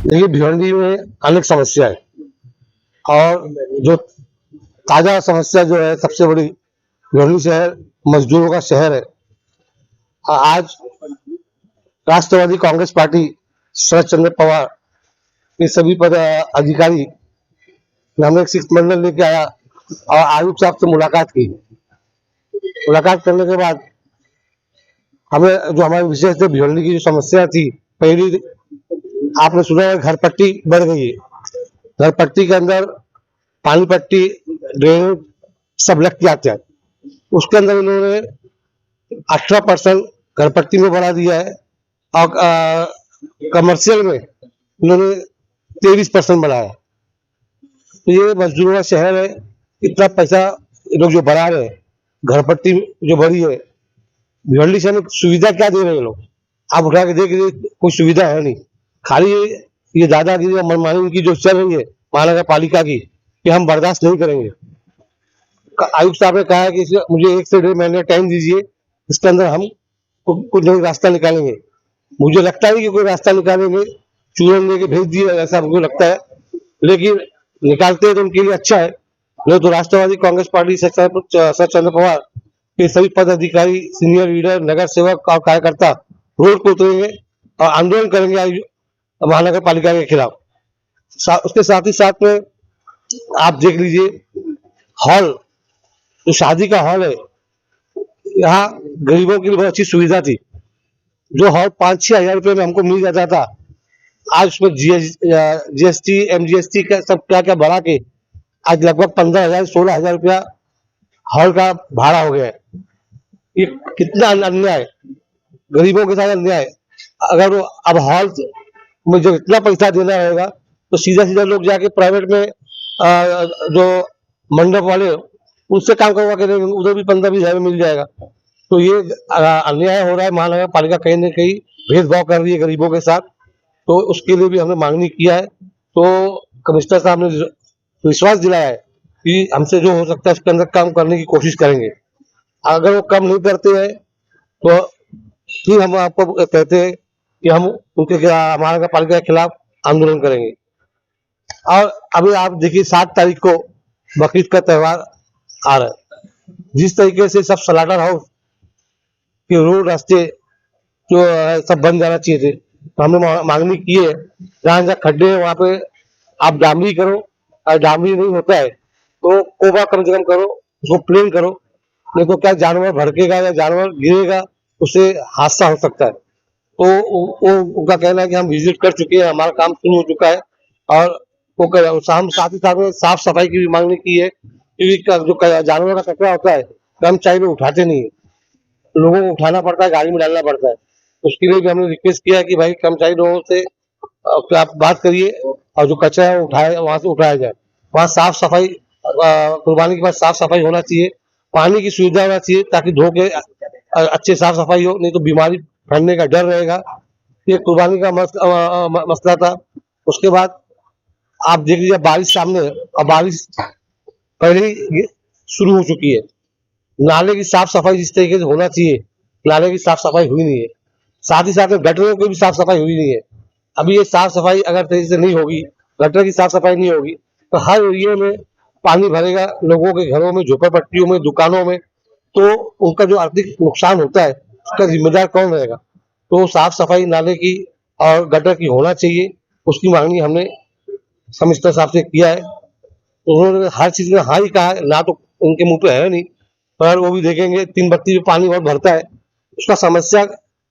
देखिए, भिवंडी में अनेक समस्या है और जो ताजा समस्या जो है सबसे बड़ी, भिवंडी शहर मजदूरों का शहर है। आज राष्ट्रवादी कांग्रेस पार्टी शरद चंद्र पवार के सभी पद अधिकारी ने हमें एक शिष्टमंडल लेके आया और आयुक्त साहब से मुलाकात की। मुलाकात करने के बाद हमें जो हमारे विशेष थे भिवंडी की जो समस्या थी, पहली आपने सुना है घर पट्टी बढ़ गई है। घर पट्टी के अंदर पानी पट्टी, ड्रेनेज सब लग के आते हैं। उसके अंदर इन्होंने 18% घर पट्टी में बढ़ा दिया है और कमर्शियल में इन्होंने 23% बढ़ाया। तो ये मजदूरों का शहर है, इतना पैसा लोग जो बढ़ा रहे हैं, घर पट्टी जो बढ़ी है, भिवंडी शहर में सुविधा क्या दे रहे हैं लोग? आप उठा के देख लीजिए, कोई सुविधा है नहीं। खाली ये दादागिरी और मनमानी उनकी जो चल रही है महानगर पालिका की, कि हम बर्दाश्त नहीं करेंगे। आयुक्त साहब ने कहा है कि मुझे 1 से 1.5 महीने टाइम दीजिए, इसके अंदर हम कुछ नई रास्ता निकालेंगे। मुझे लगता है कि कोई रास्ता निकालेंगे, चूरन लेके भेज दिए ऐसा मुझे लगता है, लेकिन निकालते हैं तो उनके लिए अच्छा है। नहीं तो राष्ट्रवादी कांग्रेस पार्टी सर चंद्र पवार के सभी पदाधिकारी, सीनियर लीडर, नगर सेवक और कार्यकर्ता रोड को उतरेंगे और आंदोलन करेंगे महानगर पालिका के खिलाफ। उसके साथ ही साथ में आप देख लीजिए, हॉल, जो शादी का हॉल है, यहाँ गरीबों के लिए बहुत अच्छी सुविधा थी। जो हॉल 5-6 हजार रुपये में हमको मिल जाता था, आज उसमें जीएसटी, एमजीएसटी का सब क्या क्या बढ़ा के आज लगभग 15,000 16,000 रुपया हॉल का भाड़ा हो गया है। ये कितना अन्याय है, गरीबों के साथ अन्याय है। अगर वो अब हॉल में जब इतना पैसा देना होगा तो सीधा सीधा लोग जाके प्राइवेट में जो मंडप वाले उससे काम करवा के उधर भी 15-20 हजार में मिल जाएगा। तो ये अन्याय हो रहा है। महानगर पालिका कहीं न कहीं भेदभाव कर रही है गरीबों के साथ। तो उसके लिए भी हमने मांगनी किया है। तो कमिश्नर साहब ने विश्वास दिलाया है कि हमसे जो हो सकता है उसके अंदर काम करने की कोशिश करेंगे। अगर वो कम नहीं करते हैं तो फिर हम आपको कहते हैं कि हम उनके महानगर पालिका के खिलाफ आंदोलन करेंगे। और अभी आप देखिए 7 तारीख को बकरीद का त्यौहार आ रहा है। जिस तरीके से सब स्लाटर हाउस के रोड रास्ते जो सब बन जाना चाहिए थे, तो हमने मांगनी की है, जहाँ जहाँ खड्डे हैं वहाँ पे आप डामरी करो, और डामरी नहीं होता है तो कोबा कम से कम करो, उसको प्लेन करो, नहीं तो क्या जानवर भड़केगा या जानवर गिरेगा, उससे हादसा हो सकता है। तो वो उनका कहना है कि हम विजिट कर चुके हैं, हमारा काम शुरू हो चुका है और वो हम साथ ही साथ में साफ सफाई की भी मांगनी की है, क्योंकि जो जानवर का कचरा होता है कर्मचारी लोग उठाते नहीं है, लोगों को उठाना पड़ता है, गाड़ी में डालना पड़ता है। उसके लिए भी हमने रिक्वेस्ट किया कि भाई कर्मचारी लोगों से आप बात करिए और जो कचरा है उठाए, वहां से उठाया जाए। वहाँ साफ सफाई, कुर्बानी के बाद साफ सफाई होना चाहिए, पानी की सुविधा होना चाहिए ताकि धो के अच्छे साफ सफाई हो, नहीं तो बीमारी फैलने का डर रहेगा। ये कुर्बानी का मसला था। उसके बाद आप देख लीजिए बारिश सामने है और बारिश पहले ही शुरू हो चुकी है। नाले की साफ सफाई जिस तरीके से होना चाहिए, नाले की साफ सफाई हुई नहीं है। साथ ही साथ में गटरों की भी साफ सफाई हुई नहीं है। अभी ये साफ सफाई अगर तेजी से नहीं होगी, गटर की साफ सफाई नहीं होगी, तो हर एरिया में पानी भरेगा, लोगों के घरों में, झोपड़पट्टियों में, दुकानों में, तो उनका जो आर्थिक नुकसान होता है उसका जिम्मेदार कौन रहेगा? तो साफ सफाई नाले की और गटर की होना चाहिए, उसकी मांगनी हमने कमिश्नर साहब से किया है। तो उन्होंने हर चीज में हाँ ही कहा है, ना तो उनके मुंह पे है नहीं, पर वो भी देखेंगे। 3 बत्ती में पानी बहुत भरता है, उसका समस्या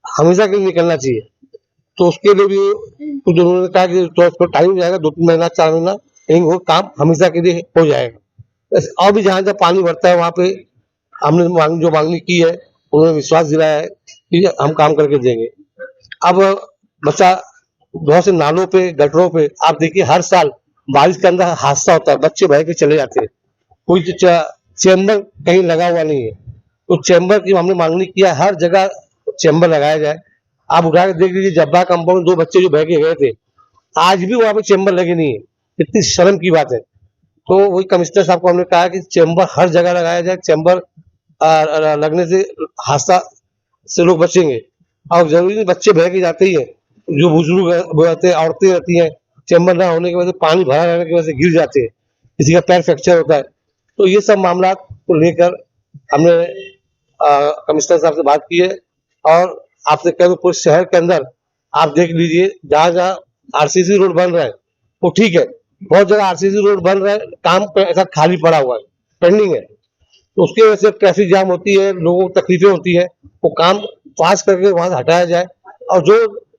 हमेशा के लिए निकलना चाहिए। तो उसके लिए भी कुछ उन्होंने कहा कि तो टाइम जाएगा, 2-3 महीना 4 महीना, लेकिन वो काम हमेशा के लिए हो जाएगा। और भी जहाँ जहाँ पानी भरता है वहाँ पे हमने जो मांगनी की है, उन्होंने विश्वास दिलाया है कि हम काम करके देंगे। अब बच्चा बहुत से नालों पे, गटरों पे आप देखिए हर साल बारिश के अंदर हादसा होता है, बच्चे बह के चले जाते हैं, कोई चैम्बर कहीं लगा हुआ नहीं है। तो चैम्बर की हमने मांगनी किया, हर जगह चैम्बर लगाया जाए। आप उठा के देख लीजिए, जब्बा कंपाउंड 2 बच्चे जो बह के गए थे, आज भी वहां पे चैम्बर लगे नहीं है। इतनी शर्म की बात है। तो वही कमिश्नर साहब को हमने कहा कि चैम्बर हर जगह लगाया जाए, चैम्बर लगने से हादसा से लोग बचेंगे। और जरूरी नहीं बच्चे बह के जाते ही है, जो बुजुर्ग रहते हैं, औरतें रहती हैं, चेम्बर ना होने की वजह से पानी भरा रहने की वजह से गिर जाते हैं, किसी का पैर फ्रैक्चर होता है। तो ये सब मामला को लेकर हमने कमिश्नर साहब से बात की है और आपसे कह दूं पूरे शहर के अंदर आप देख लीजिए जहाँ जहाँ आरसीसी रोड बन रहा है वो ठीक है, बहुत जगह आरसीसी रोड बन रहा है काम ऐसा खाली पड़ा हुआ है, पेंडिंग है, तो उसकी वजह से ट्रैफिक जाम होती है, लोगों को तकलीफें होती है, वो काम पास करके वहां से हटाया जाए। और जो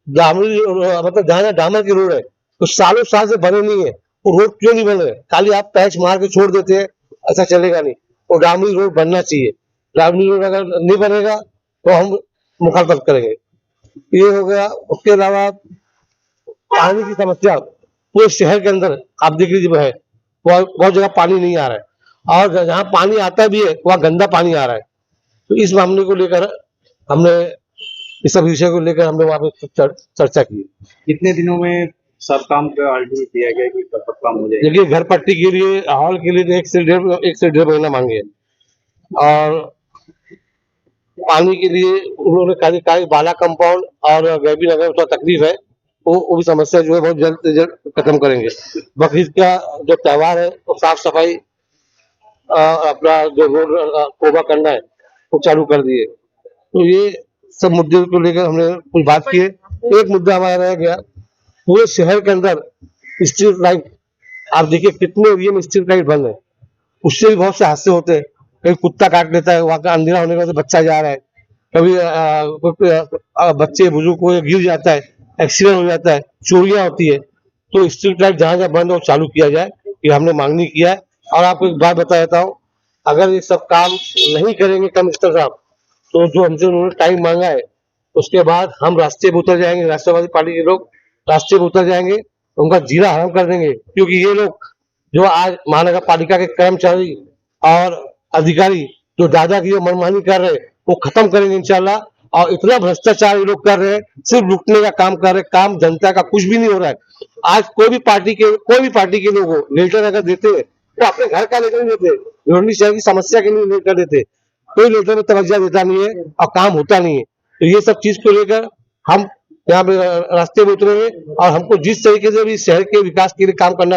डामरी मतलब जहाँ जहाँ डामर की रोड है तो सालों साल से बने नहीं है, वो रोड क्यों नहीं बन रहे? खाली आप पैच मार के छोड़ देते हैं, ऐसा चलेगा नहीं, वो डामरी रोड बनना चाहिए। डामरी रोड अगर नहीं बनेगा तो हम मुखालफत करेंगे। ये हो गया। उसके अलावा पानी की समस्या पूरे शहर के अंदर आप देख लीजिए है, बहुत जगह पानी नहीं आ रहा है और जहाँ पानी आता भी है वहाँ गंदा पानी आ रहा है। तो इस मामले को लेकर हमने इस सब विषय को लेकर हमने वहाँ पे चर्चा की। कितने दिनों में सब काम का अल्टीमेट दिया गया कि कब तक काम हो जाएगा? देखिए घर पट्टी के लिए हॉल के लिए 1 से 1.5 महीना मांगे और पानी के लिए उन्होंने कहा बाला कंपाउंड और गैबी नगर में थोड़ा तकलीफ है, वो भी समस्या जो है बहुत जल्द से जल्द खत्म करेंगे। बकरीद का जो त्योहार है वो साफ सफाई अपना जो रोड कोबा करना है वो चालू कर दिए। तो ये सब मुद्दे को लेकर हमने कुछ बात की है। एक मुद्दा हमारा रह गया, पूरे शहर के अंदर स्ट्रीट लाइट आप देखिए कितने एरिया में स्ट्रीट लाइट बंद है, उससे भी बहुत से हादसे होते हैं। कभी कुत्ता काट लेता है, वहां का अंधेरा होने की वजह से बच्चा जा रहा है, कभी बच्चे बुजुर्ग को गिर जाता है, एक्सीडेंट हो जाता है, चोरियां होती है। तो स्ट्रीट लाइट जहाँ जहाँ बंद है वो चालू किया जाए, ये हमने मांगनी किया है। और आपको एक बात बता देता हूँ, अगर ये सब काम नहीं करेंगे कमिश्नर साहब तो जो हमसे उन्होंने टाइम मांगा है उसके बाद हम रास्ते पे उतर जाएंगे, राष्ट्रवादी पार्टी के लोग रास्ते पे उतर जाएंगे, उनका जीरा हराम कर देंगे। क्योंकि ये लोग जो आज महानगर पालिका के कर्मचारी और अधिकारी जो दादागिरी और मनमानी कर रहे हैं वो खत्म करेंगे इंशाल्लाह। और इतना भ्रष्टाचार ये लोग कर रहे हैं, सिर्फ लुटने का काम कर रहे हैं, काम जनता का कुछ भी नहीं हो रहा है। आज कोई भी पार्टी के लोग हो लेटर अगर देते हैं तो अपने घर का लेटर नहीं देते, रोहिणी शहर की समस्या के लिए लेटर देते, कोई लेटर में तवज्जो देता नहीं है और काम होता नहीं है। तो ये सब चीज को लेकर हम यहाँ पे रास्ते में उतरेंगे और हमको जिस तरीके से भी शहर के विकास के लिए काम करना